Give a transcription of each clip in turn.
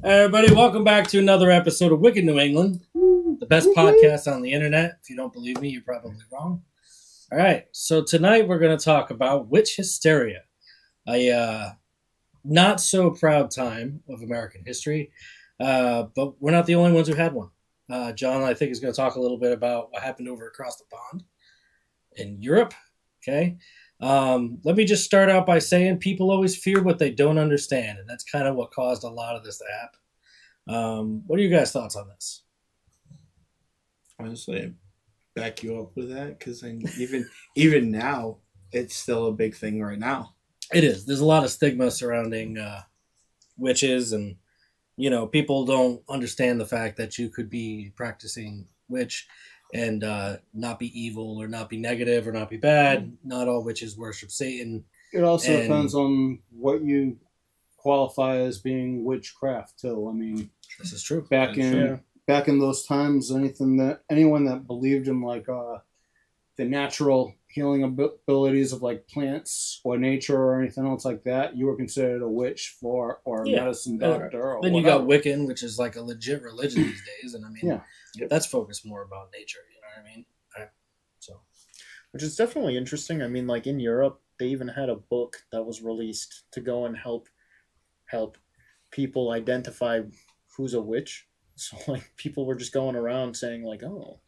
Everybody, welcome back to another episode of Wicked New England, the best podcast on the internet. If you don't believe me, you're probably wrong. All right, so tonight we're going to talk about witch hysteria, a not so proud time of American history, but we're not the only ones who had one. John, I think, is going to talk a little bit about what happened over across the pond in Europe. Okay. Let me just start out by saying people always fear what they don't understand, and that's kind of what caused a lot of this to happen. What are you guys' thoughts on this? Honestly, I back you up with that because even now, it's still a big thing right now. It is. There's a lot of stigma surrounding witches, and people don't understand the fact that you could be practicing witch and not be evil or not be negative or not be bad. Not all witches worship Satan. It also depends on what you qualify as being witchcraft too. I mean, this is true. Back in those times, anyone that believed in like the natural healing abilities of like plants or nature or anything else like that, you were considered a witch or a medicine doctor. Or then you whatever. got Wiccan, which is like a legit religion these days, and I mean, that's focused more about nature. You know what I mean? So, which is definitely interesting. I mean, like in Europe, they even had a book that was released to go and help people identify who's a witch. So like people were just going around saying like, oh,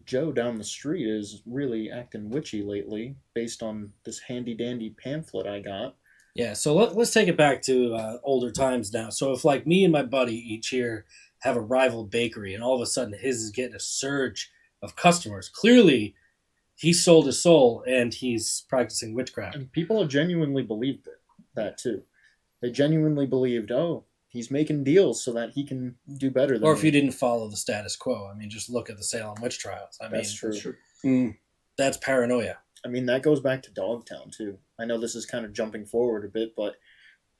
Joe down the street is really acting witchy lately based on this handy-dandy pamphlet I got. Yeah, so let's take it back to older times now. So if like me and my buddy each year have a rival bakery and all of a sudden his is getting a surge of customers, clearly he sold his soul and he's practicing witchcraft. And people have genuinely believed that too. They genuinely believed, oh, he's making deals so that he can do better than or if you didn't follow the status quo. I mean, just look at the Salem witch trials. That's true. That's paranoia. I mean, that goes back to Dogtown, too. I know this is kind of jumping forward a bit, but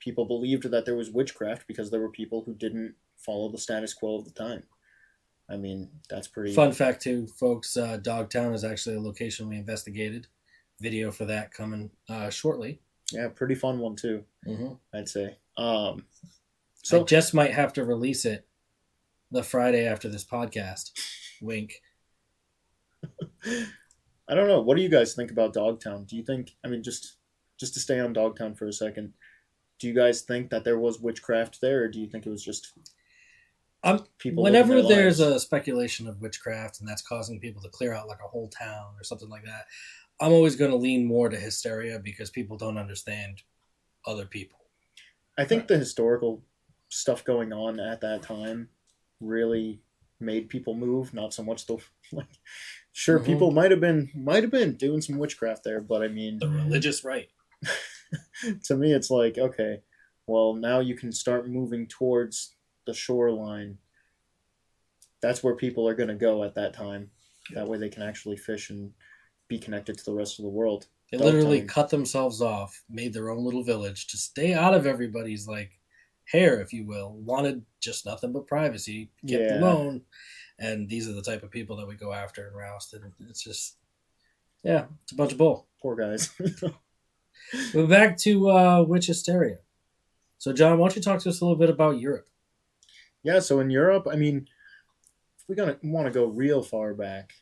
people believed that there was witchcraft because there were people who didn't follow the status quo of the time. I mean, that's pretty... Fun fact, too, folks, Dogtown is actually a location we investigated. Video for that coming shortly. Yeah, pretty fun one, too, I'd say. So I just might have to release it the Friday after this podcast. Wink. I don't know. What do you guys think about Dogtown? Do you think, I mean, just to stay on Dogtown for a second, do you guys think that there was witchcraft there, or do you think it was just people? Whenever there's a speculation of witchcraft and that's causing people to clear out like a whole town or something like that, I'm always going to lean more to hysteria because people don't understand other people. I think the historical stuff going on at that time really made people move, not so much the like sure people might have been doing some witchcraft there, but I mean the religious right. To me it's like, okay, well now you can start moving towards the shoreline. That's where people are going to go at that time. That way they can actually fish and be connected to the rest of the world. They literally cut themselves off, made their own little village to stay out of everybody's like hair, if you will. Wanted just nothing but privacy, kept alone, and these are the type of people that we go after and roust. And it's just, it's a bunch of bull. Poor guys. But back to witch hysteria. So, John, why don't you talk to us a little bit about Europe? Yeah, so in Europe, I mean, if we're gonna want to go real far back,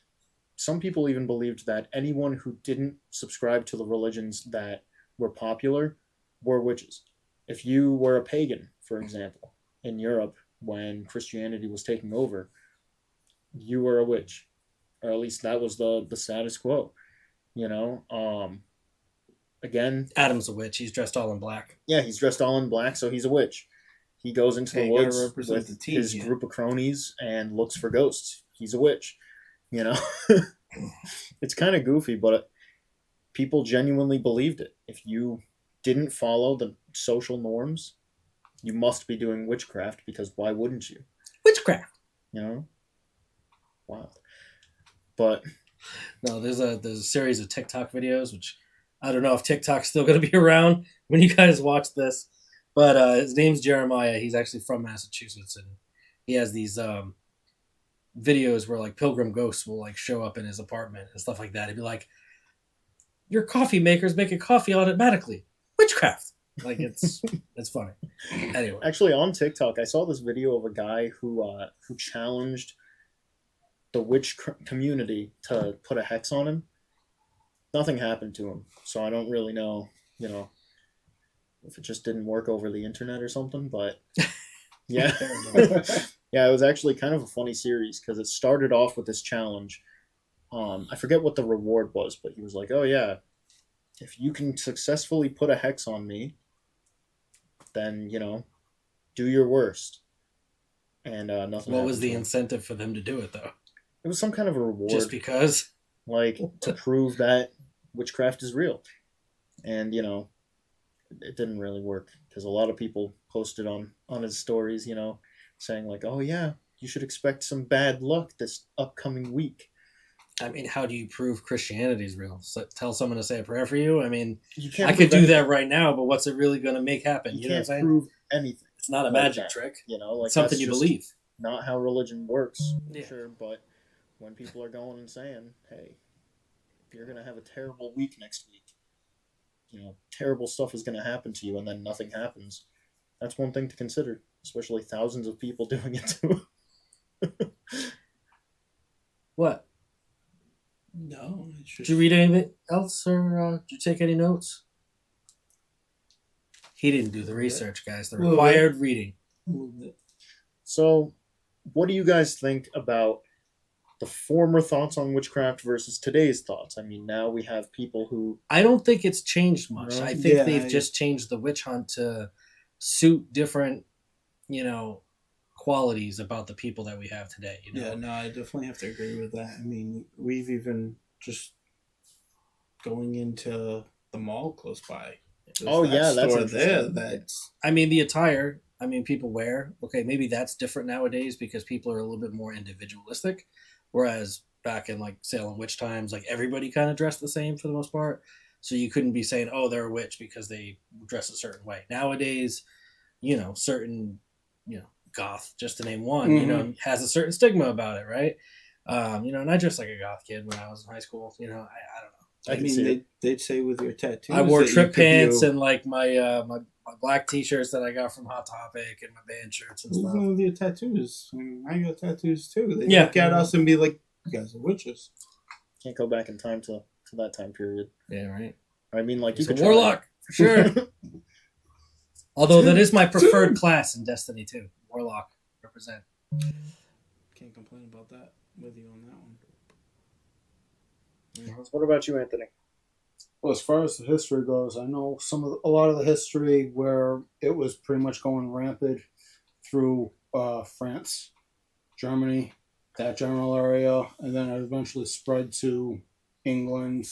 some people even believed that anyone who didn't subscribe to the religions that were popular were witches. If you were a pagan, for example, in Europe when Christianity was taking over, you were a witch. Or at least that was the status quo. Again... Adam's a witch. He's dressed all in black. Yeah, he's dressed all in black, so he's a witch. He goes into the woods with his group of cronies and looks for ghosts. He's a witch. It's kind of goofy, but people genuinely believed it. If you didn't follow the social norms, you must be doing witchcraft, because why wouldn't you? Witchcraft. Wild. But no, there's a series of TikTok videos, which I don't know if TikTok's still going to be around when you guys watch this, but his name's Jeremiah. He's actually from Massachusetts, and he has these videos where like pilgrim ghosts will like show up in his apartment and stuff like that. He'd be like, your coffee maker's making coffee automatically. Witchcraft. Like it's funny. Anyway, Actually, on TikTok, I saw this video of a guy who challenged the community to put a hex on him. Nothing happened to him, so I don't really know, if it just didn't work over the internet or something. But yeah, yeah, it was actually kind of a funny series because it started off with this challenge. I forget what the reward was, but he was like, "Oh yeah, if you can successfully put a hex on me, then do your worst." And nothing. What was happened the to him. incentive for them to do it though? It was some kind of a reward, Just because? like to prove that witchcraft is real. And it didn't really work because a lot of people posted on his stories, saying like, "Oh yeah, you should expect some bad luck this upcoming week." I mean, how do you prove Christianity is real? So tell someone to say a prayer for you? I mean, You can't I could prove do that anything. right now, but what's it really going to make happen? You You know what I'm can't saying? prove anything. It's not a like magic that. trick. Like It's something that's you just believe. not how religion works. Yeah. Sure, but when people are going and saying, "Hey, if you're gonna have a terrible week next week, terrible stuff is gonna happen to you," and then nothing happens, that's one thing to consider. Especially thousands of people doing it too. What? No, it's just, Did you read anything else, or did you take any notes? He didn't do the research, guys. The Well, required reading. a little bit. So, what do you guys think about the former thoughts on witchcraft versus today's thoughts? I mean, now we have people who I don't think it's changed much. No? I think Yeah, they've just changed the witch hunt to suit different, qualities about the people that we have today. Yeah, no, I definitely have to agree with that. I mean, we've even just going into the mall close by. There's Oh, yeah, that's store there. interesting. That's I mean, the attire. I mean, people wear. Okay, maybe that's different nowadays because people are a little bit more individualistic. Whereas back in like Salem witch times, like everybody kind of dressed the same for the most part. So you couldn't be saying, "Oh, they're a witch" because they dress a certain way. Nowadays, certain, goth, just to name one, has a certain stigma about it, right? And I dressed like a goth kid when I was in high school. I don't know. I can see it. they'd say with your tattoos. I wore that you trip could be pants a- and like my black t-shirts that I got from Hot Topic and my band shirts and stuff. Even with your tattoos. I mean, I got tattoos too. They Yeah. look at us and be like, "You guys are witches." can't go back in time to that time period. Yeah, right. I mean, like you He's a could warlock for sure. Although that is my preferred class in Destiny 2. Warlock represent. Can't complain about that with you on that one. What about you, Anthony? Well, as far as the history goes, I know a lot of the history where it was pretty much going rampant through France, Germany, that general area, and then it eventually spread to England,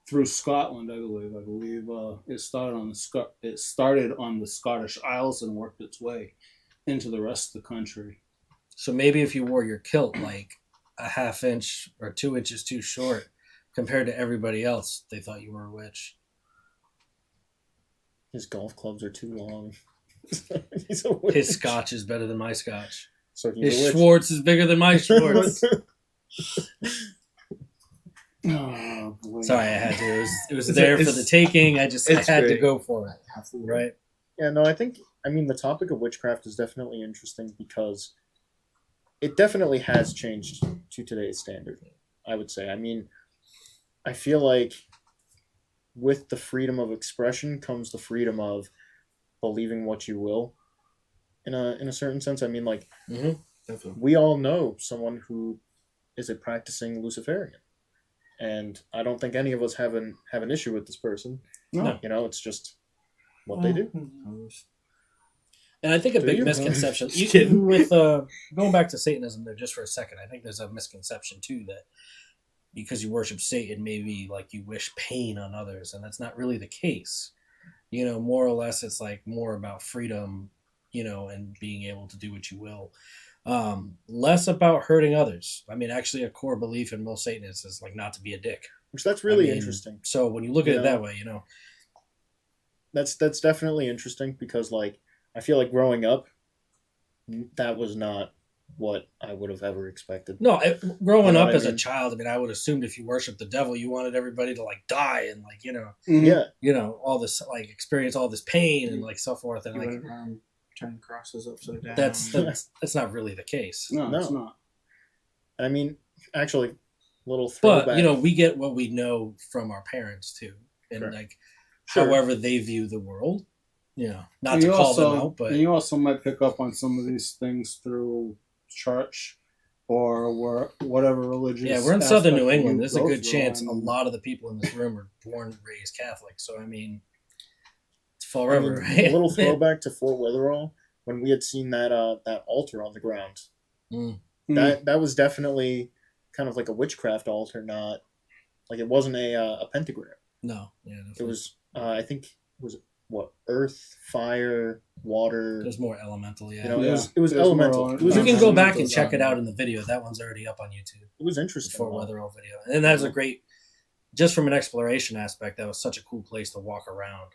through Scotland, I believe. It started on the Scottish Isles and worked its way into the rest of the country. So maybe if you wore your kilt like a half inch or 2 inches too short compared to everybody else, they thought you were a witch. His golf clubs are too long. He's a witch. His scotch is better than my scotch. So he's His a witch. Schwartz is bigger than my Schwartz. Oh, boy. Sorry, I had to. It was It's- there for it's- the taking. I it's had to great. go for it. Right? Yeah, no, I mean, the topic of witchcraft is definitely interesting because it definitely has changed to today's standard, I would say. I mean, I feel like with the freedom of expression comes the freedom of believing what you will in a certain sense. I mean, like, Definitely. we all know someone who is a practicing Luciferian. And I don't think any of us have an issue with this person. No. It's just what they do. And I think a Do big you? misconception, Just kidding. even with going back to Satanism there just for a second, I think there's a misconception too that because you worship Satan, maybe like you wish pain on others, and that's not really the case. More or less, it's like more about freedom, and being able to do what you will. Less about hurting others. I mean, actually, a core belief in most Satanists is like not to be a dick. Which that's really I mean, interesting. So when you look at You it know? that way, That's definitely interesting because, like, I feel like growing up, that was not what I would have ever expected. No, growing You know up what I as a mean? child, I mean, I would assume if you worship the devil, you wanted everybody to like die and like Yeah, all this like experience all this pain and like so forth, and You like went around turning crosses upside down. that's not really the case. No, it's No. not. I mean, actually, little throwback. But we get what we know from our parents too, and Correct. like Sure. however they view the world. Not And to you call also, them out, but and you also might pick up on some of these things through church or whatever religious. yeah, we're in southern aspect New that England. you There's a go good through. chance I a mean, lot of the people in this room are born and raised Catholic. So I mean, it's I forever, mean, right? a little throwback to Fort Witherall when we had seen that that altar on the ground. Mm. That was definitely kind of like a witchcraft altar, not like it wasn't a pentagram. No, yeah, It definitely. was I think it was what, earth, fire, water. It was more elemental, yeah. You know, Yeah, it was it was more elemental. on- It was You can Elemental go back and design. check it out in the video. That one's already up on YouTube. It was The interesting. Fort Wetherell video, and that's a great. Just from an exploration aspect, that was such a cool place to walk around.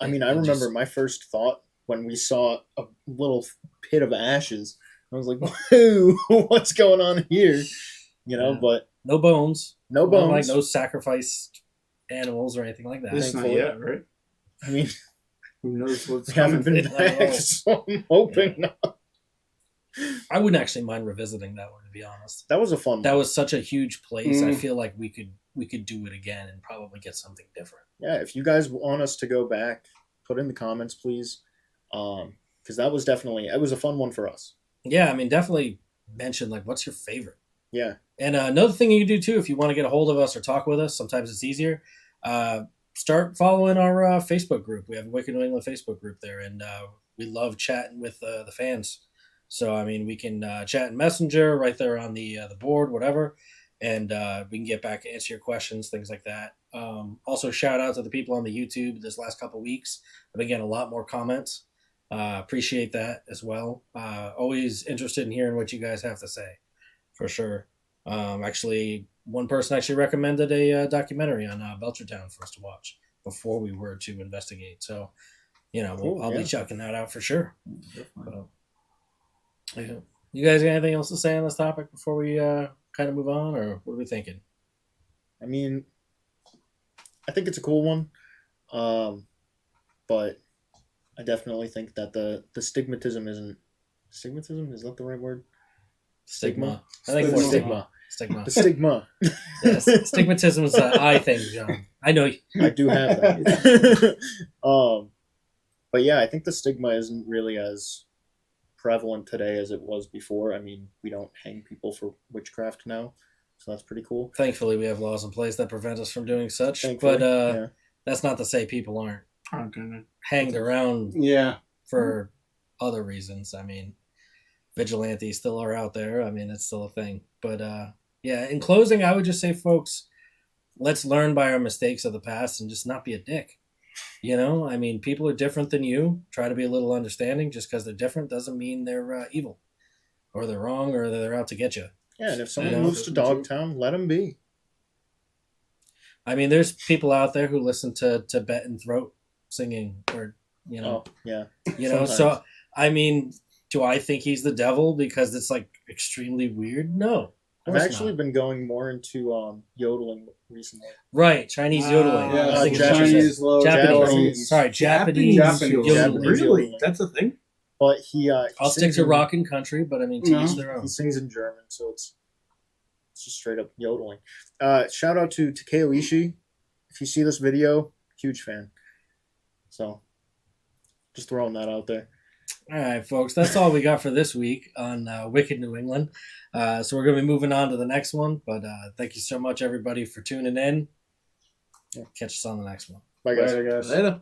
I mean, I And remember just- my first thought when we saw a little pit of ashes. I was like, "Whoa, what's going on here?" You know, Yeah. but No bones, no bones. like no sacrificed animals or anything like that. It's not Thankfully. yet, right? I mean, Who knows what's we haven't coming? been I don't know. back, so I'm hoping not. I wouldn't actually mind revisiting that one, to be honest. That was a fun That one. was such a huge place. I Mm. feel like we could do it again and probably get something different. Yeah, if you guys want us to go back, put in the comments, please. Because that was definitely, it was a fun one for us. Yeah, I mean, definitely mention like what's your favorite. Yeah. And another thing you can do too, if you want to get a hold of us or talk with us, sometimes it's easier. Start following our Facebook group. We have a Wicked New England Facebook group there, and we love chatting with the fans. So I mean, we can chat in Messenger right there on the board, whatever, and we can get back and answer your questions, things like that. Also, shout out to the people on the YouTube this last couple weeks. I've been getting a lot more comments. Appreciate that as well. Always interested in hearing what you guys have to say, for sure. Actually, one person actually recommended a documentary on Belchertown for us to watch before we were to investigate. So, Cool, I'll yeah. be checking that out for sure. Definitely. Yeah. You guys got anything else to say on this topic before we kind of move on, or what are we thinking? I mean, I think it's a cool one. But I definitely think that the stigmatism isn't. Stigmatism? Is that the right word? Stigma. I think more Stigma. stigma. The stigma. Yes. Stigmatism is an I thing, John. I know. I do have that. But yeah, I think the stigma isn't really as prevalent today as it was before. I mean, we don't hang people for witchcraft now, so that's pretty cool. Thankfully, we have laws in place that prevent us from doing such. Thankfully, But yeah. that's not to say people aren't Aren't gonna. hanged around Yeah. for other reasons. I mean, vigilantes still are out there. I mean, it's still a thing. But yeah, in closing, I would just say, folks, let's learn by our mistakes of the past and just not be a dick. I mean, people are different than you. Try to be a little understanding. Just because they're different doesn't mean they're evil or they're wrong or they're out to get you. Yeah, and if someone know, moves to Dogtown, let them be. I mean, there's people out there who listen to Tibetan throat singing or, Oh, yeah. so, sometimes. I mean, do I think he's the devil because it's like extremely weird? No. I've course actually not. been going more into yodeling recently. Right, Chinese yodeling. Yeah, I think it's Japanese. Chinese low Japanese. Sorry, Japanese, Japanese. yodeling. Really? That's a thing? But he I'll stick sings to in- rockin' country, but I mean, to No. each their own. He sings in German, so it's just straight up yodeling. Shout out to Takeo Ishii. If you see this video, huge fan. So, just throwing that out there. All right, folks, that's all we got for this week on Wicked New England. So we're going to be moving on to the next one, but thank you so much, everybody, for tuning in. Catch us on the next one. Bye, guys. Later, guys. Later.